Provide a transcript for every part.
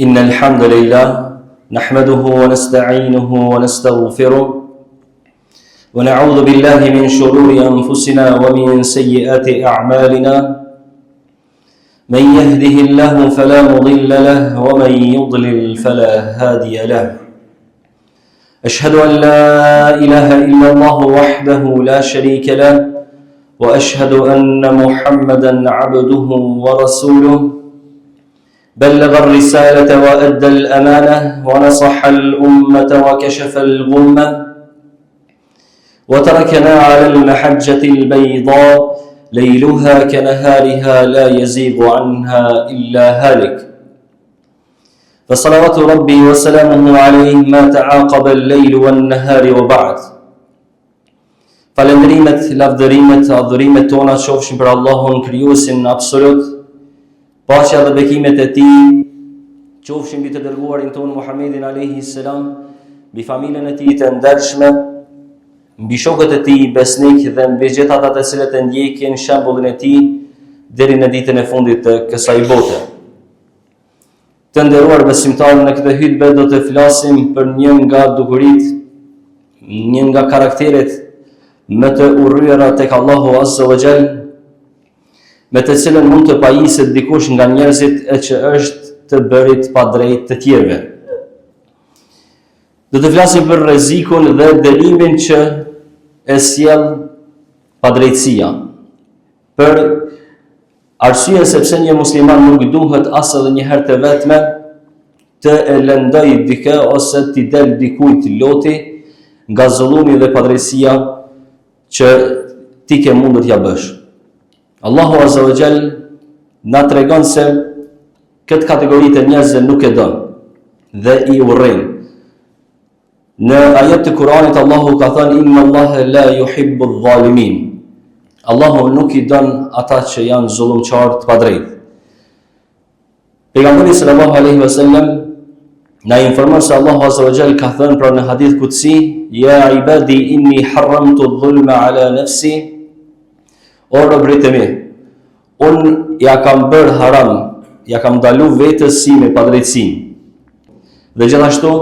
إن الحمد لله نحمده ونستعينه ونستغفره ونعوذ بالله من شرور أنفسنا ومن سيئات أعمالنا من يهده الله فلا مضل له ومن يضلل فلا هادي له أشهد أن لا إله إلا الله وحده لا شريك له وأشهد أن محمدا عبده ورسوله بلغ الرسالة وأدى الأمانة ونصح الأمة وكشف الغمة وتركنا على المحجة البيضاء ليلها كنهارها لا يزيغ عنها إلا هالك فصلوات ربي وسلامه عليه ما تعاقب الليل والنهار وبعد Falendrimet, lavdërimet, adhurimet tona qofshin për Allahun krijuesin absolut. Paqja dhe bekimet e tij qofshin mbi të dërguarin ton Muhammedin alayhi salam, mbi familjen e tij të ndershme, mbi shokët e tij besnik dhe mbi gjithë ata të cilët e ndjekin shembullin e tij deri në ditën e fundit të kësaj bote. Të nderuar besimtarë, në këtë hutbë do të flasim për një nga dukuritë, një nga karakteret më të urryera tek Allahu Azza wa Jall, me të cilën mund të pajiset dikush nga njerëzit e që është të bërit pa drejt të tjerëve. Do të flasim për rrezikun dhe dënimin që e sjell padrejtësia. Për arsyen sepse një musliman nuk duhet as edhe një herë të vetme të e lëndoj dikë ose t'i del dikujt loti nga zullumi dhe padrejtësia që ti ke mundur t'ja bësh. Allahu Azza wa Jall na tregon se këtë kategori të njerëzve nuk e don dhe i urrejn. Në ajet të Kuranit Allahu ka thënë inna Allaha la yuhibbu adh-dhalimin. Allahu nuk i don ata që janë zullumçar të padrejtë. Pejgamberi sallallahu alaihi wasallam na informon se Allahu Azza wa Jall ka thënë pra në hadith kutsi, ya ibadi inni harramtu adh-dhulma ala nafsi. O robërit e mi, unë ja kam bërë haram, ja kam ndalu vetës si me padrejtësinë. Dhe gjithashtu,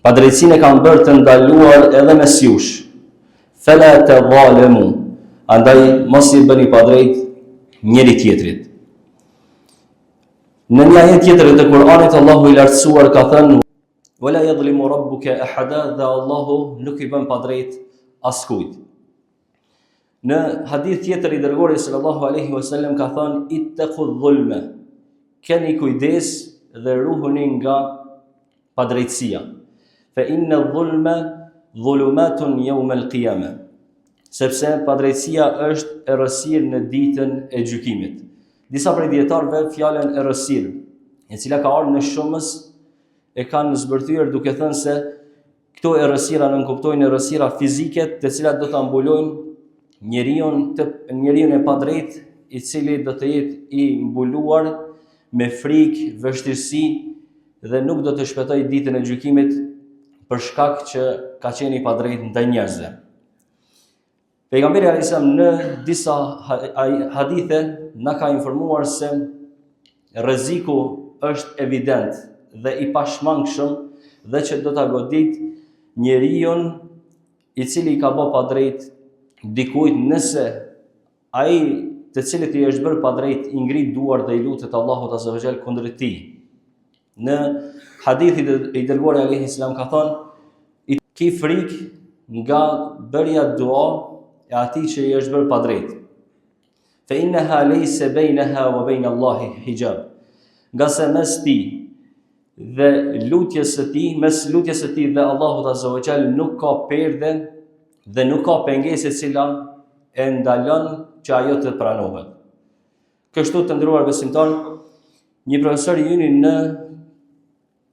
padrejtësinë e kam bërë të ndaluar edhe mes jush. Fela tadhalemu, andaj mos i bëni padrejt njëri tjetrit. Në një ajet tjetër të Kuranit Allahu i lartësuar ka thënë wala yadhlimu rabbuka ahada, dhe Allahu nuk i bën padrejt askujt. Në hadith tjetër i dërguarit sallallahu alaihi wasallam ka thënë ittaqu dhulma, keni kujdes dhe ruhuni nga padrejtësia. Fa inna dhulma dhulumatun yawm al-qiyamah, sepse padrejtësia është errësirë në ditën e gjykimit. Disa prej dietarëve fjalën errësirë, e cila ka ardhur në shumës, e kanë zbërthyer duke thënë se këto errësira nënkuptojnë errësira fizike, të cilat do ta mbulojnë njeriun e padrejt, i cili do të jetë i mbuluar me frikë, vështirësi dhe nuk do të shpëtojë ditën e gjykimit për shkak që ka qenë i padrejt ndaj njerëzve. Pejgamberi alayhis salam në disa hadithe na ka informuar se rreziku është evident dhe i pashmangshëm dhe që do ta godit njeriu i cili ka bë padrejt dikujt, nëse ai të cilit i është bërë padrejt i ngrit duar dhe i lutet Allahut Azza wa Jall kundër tij. Në hadithin e dërguarit alayhis salam ka thënë i ki frikë nga bërja dua e atij që i është bërë padrejt. Fa innaha laysa bainaha wa bain Allahi hijab. Nga se mes ti dhe lutjes së tij, mes lutjes së tij dhe Allahut Azza wa Jall nuk ka perde dhe nuk ka pengesë e cila e ndalon që ajo të pranohet. Kështu të nderuar besimtarë, një profesor i ynë në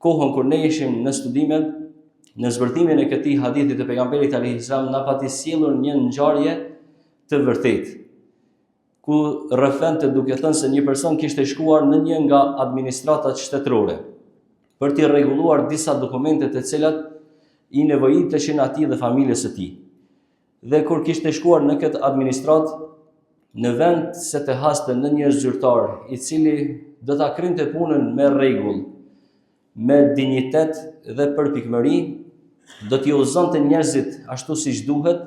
kohën kur ne ishim në studime, në zbërthimin e këtij hadithi të pejgamberit alayhis salam, na pati sjellur një ngjarje të vërtetë, ku rrëfente duke thënë se një person kishte shkuar në një nga administratat shtetërore për t'i rregulluar disa dokumente të cilat i nevojiteshin atij dhe familjes së tij. Dhe kur kishte shkuar në këtë administrat, në vend se të haste në një zyrtar i cili do ta krinte punën me rregull me dinjitet dhe përpikmëri, do t'i udhëzonte njerëzit ashtu siç duhet,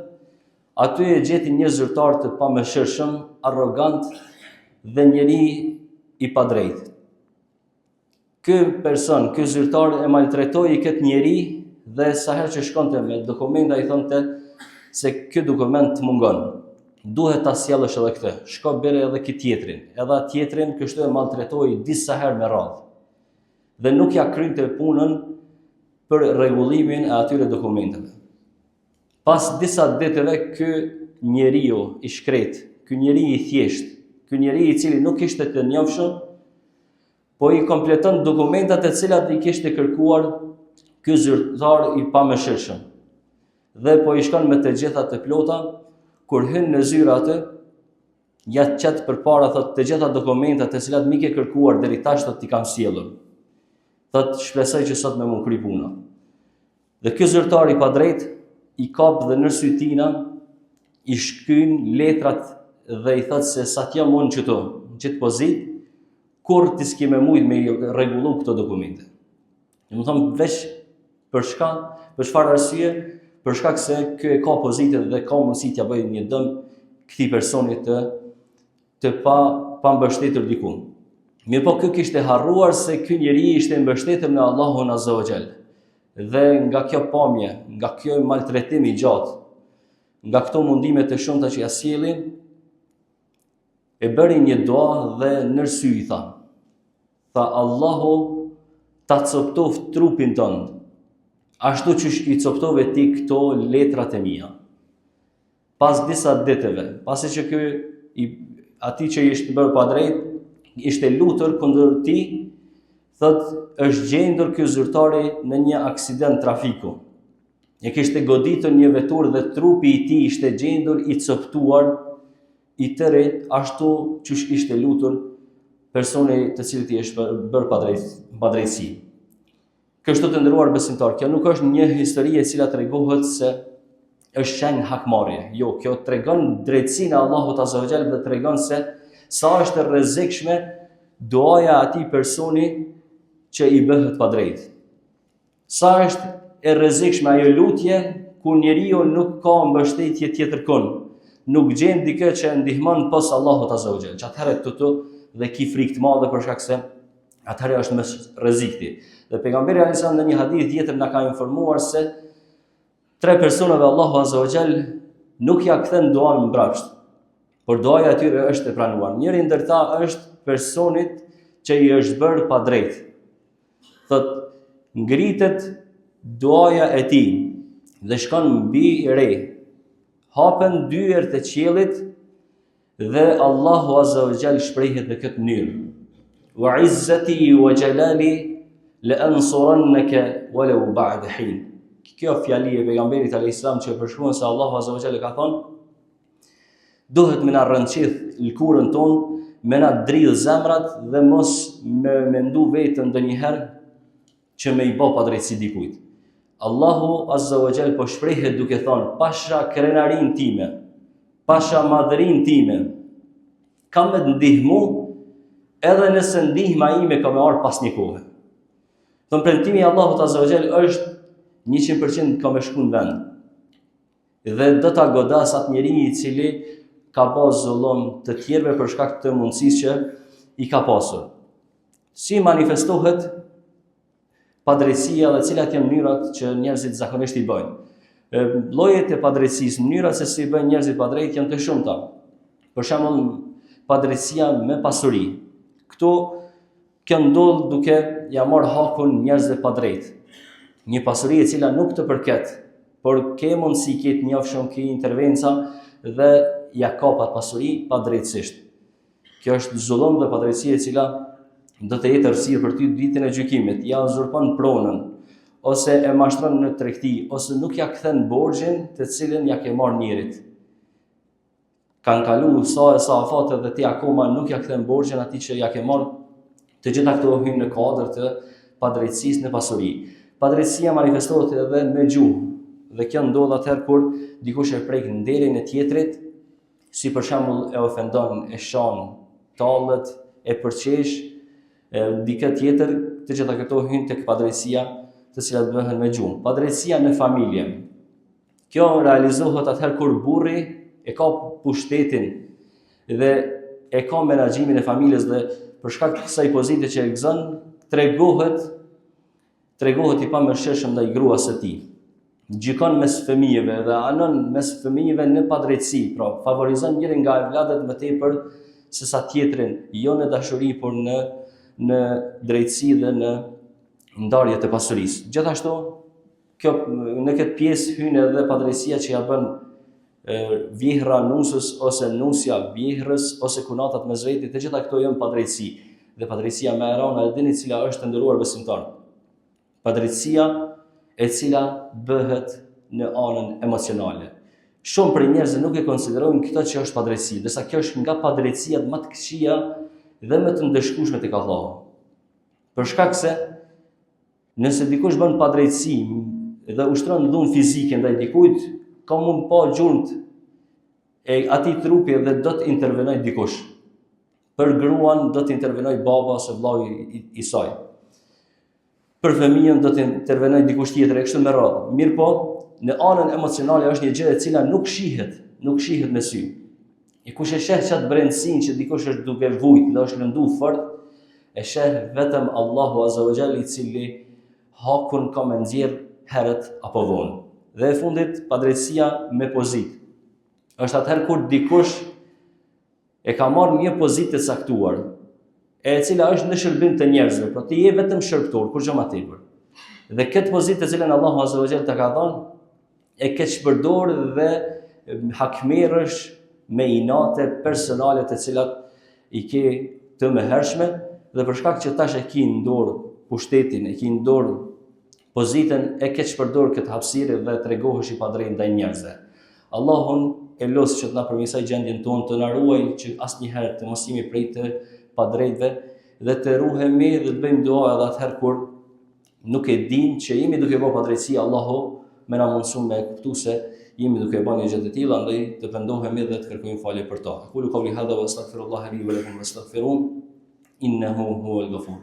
aty e gjeti një zyrtar të pamëshirshëm, arrogant dhe njeri i padrejtë. Ky person, ky zyrtar e maltretoi këtë njeri dhe sa herë që shkonte me dokumenta i thonte se ky dokument mungon. Duhet ta sjellësh edhe këtë. Shko bëre edhe këtë tjetrin. Edhe tjetrin kështu e maltretoi disa herë me radhë. Dhe nuk ja krynte punën për rregullimin e atyre dokumenteve. Pas disa ditëve ky njeriu i shkret, ky njeri i thjesht, ky njeri i cili nuk ishte të njohshëm, po i kompleton dokumentat e cilat i kishte kërkuar ky zyrtar i pamëshirshëm. Dhe po i shkon me të gjitha të plota, kur hyn në zyrë atë, ja çet përpara thot të gjitha dokumentat e cilat mi ke kërkuar deri tash do t'i kam sjellur. Thot shpresoj që sot me më kry puna. Dhe ky zyrtar i padrejt i kap dhe në sy tina i shkyn letrat dhe i thot se sa t'jam unë qëto, në qëtë pozit, kur t'i s'ki me mujt me rregullu këto dokumente. Dhe më thonë veç për shka, për çfarë arsye, për shkak se ky e ka pozitë dhe ka mundësi t'ja bëjë një dëm këtij personi të pa mbështetur diku. Mirë po ky kishte harruar se ky njeri ishte mbështetur në Allahun Azza wa Jall. Dhe nga kjo pamje, nga kjo maltretim i gjatë, nga këto mundime të shumta që ja sjellin, e bëri një dua dhe nërsy i tha. Tha Allahu ta coptoft trupin tënd, ashtu që i coptove ti këto letrat e mia. Pas disa ditëve, pasi që ati që ishte bërë pa drejt, ishte lutur kundër ti, thot është gjendur ky zyrtari në një aksident trafiku. E kishte goditur një vetur dhe trupi i tij ishte gjendur i coptuar i tërë ashtu që ishte lutur personi të cilit i është bërë pa drejtësi. Kështu të nderuar besimtar, kjo nuk është një histori e cila tregohet se është shenjë hakmarrje. Jo, kjo tregon drejtësinë e Allahut Azza wa Jall dhe tregon se sa është e rrezikshme duaja e atij personi që i bëhet pa drejt. Sa është e rrezikshme ajo lutje ku njeriu nuk ka mbështetje tjetër kënd, nuk gjen dikë që ndihmon pos Allahut Azza wa Jall. Atëherë këtu dhe ki frikë të madhe për shkak se atëherë është më rrezikti. Dhe pejgamberi alayhis salam në një hadith tjetër na ka informuar se 3 personave Allahu Azza wa Jall nuk ja kthen duan mbrapsht, por duaja e tyre është e pranuar. Njëri ndër ta është personit që i është bërë pa drejt. Thot ngritet duaja e tij dhe shkon mbi re. Hapen dyert e qiellit dhe Allahu Azza wa Jall shprehet në këtë mënyrë. Wa izzati wa jalali la ansurannaka walau ba'da hin. Kjo fjali e pejgamberit alayhis salam që përshkruan se Allahu Azza wa Jall ka thonë, duhet me na rëndësit lkurën tonë, me na dridh zemrat dhe mos me mendu vetën ndonjëherë që me i bë padrejtësi dikujt. Allahu Azza wa Jall po shprehet duke thonë, pasha krenarin time, pasha madhërin time, kam me të ndihmu edhe nëse ndihma ime ka me arë pas një kohë. Thënë premtimi i Allahut Azza wa Jall është 100% ka me shku në vend. Dhe do ta godas atë njeri i cili ka pas zullum të tjerëve për shkak të mundësisë që i ka pasur. Si manifestohet padrejtësia dhe cilat janë mënyrat që njerëzit zakonisht i bëjnë. Llojet e padrejtësisë, mënyrat se si bëjnë njerëzit padrejt janë të shumta. Për shembull, padrejtësia me pasuri. Kjo ndodh duke ja marrë hakun njerëzve padrejt. Një pasuri e cila nuk të përket, por ke mundësi ke të njohshëm, ke intervenca dhe ja kapat pasuri padrejtësisht. Kjo është zullum dhe padrejtësi e cila do të jetë errësirë për ty ditën e gjykimit. Ja uzurpon pronën, ose e mashtron në tregti, ose nuk ja kthen borxhin të cilën ja ke marrë njerit. Kanë kalu sa afate dhe ti akoma nuk ja kthen borxhin atij që ja ke marrë. Të gjitha këto hyjnë në kuadër të padrejtësisë në pasuri. Padrejtësia manifestohet edhe me gjuhë, dhe kjo ndodh atëherë kur dikush e prek nderin e tjetrit, si për shembull e ofendon, e shan, tallet, e përqesh, dikë tjetër, të gjitha këto hyn tek padrejësia të cilat bëhen me gjuhë. Padrejësia në familje. Kjo realizohet atëherë kur burri e ka pushtetin dhe e ka menaxhimin e familjes dhe për shkak të kësaj pozite që e gëzon, tregohet i pamëshirshëm ndaj gruas së tij. Gjykon mes fëmijëve dhe anon mes fëmijëve në padrejtësi, pra favorizon njërin nga evladet më tepër se sa tjetrin, jo në dashuri, por në drejtësi dhe në ndarje të pasurisë. Gjithashtu, në këtë pjesë hyn edhe padrejtësia që ja bën vjehra nusës ose nusja vjehrës ose kunatat mes vetit, të gjitha këto janë padrejtësi. Dhe padrejtësia më e rëndë e dini cila është, nderuar besimtar. Padrejtësia e cila bëhet në anën emocionale. Shumë prej njerëzve nuk e konsiderojnë këtë që është padrejtësi, ndërsa kjo është nga padrejtësiat më të këqija dhe më të ndëshkueshme tek Allahu. Për shkak se nëse dikush bën padrejtësi dhe ushtron dhunë fizike ndaj dikujt, ka mund pa gjurmt e atij trupi dhe do të intervenoj dikush. Për gruan do të intervenoj baba ose vllau i saj. Për fëmijën do të intervenoj dikush tjetër e kështu me radhë. Mirë po, në anën emocionale është një gjë e cila nuk shihet me sy. E kush e sheh çat brendësinë që dikush është duke vujt dhe është lëndu fort, e sheh vetëm Allahu Azza wa Jall, i cili hakun ka me nxjerr herët apo vonë. Dhe e fundit, padrejtësia me pozitë. Është atëherë kur dikush e ka marrë një pozitë të caktuar, e cila është në shërbim të njerëzve, por ti je vetëm shërbëtor, kur gjë më tepër. Dhe këtë pozitë të cilën Allahu Azza wa Jall të ka dhënë, e ke çpërdor dhe hakmerrësh me inate personale të cilat i ke të mëhershme, dhe për shkak që tash e ki në dorë pushtetin, e ki në dorë pozitën, e ke çpërdor këtë hapësirë dhe tregohesh i padrejtë ndaj njerëzve. Allahun e los që të na përmirësoj gjendjen tonë, të na ruaj që asnjëherë të mos jemi prej të padrejtëve dhe të ruhemi dhe të bëjmë dua edhe atëherë kur nuk e dim që jemi duke bërë padrejtësi. Allahu më na mundson me kuptu se jemi duke bërë një gjë të tillë, andaj të pendohemi dhe të kërkojmë falje për to. Qulu qawli hadha wa astaghfirullaha li wa lakum wastaghfiruhu innahu huwal ghafur.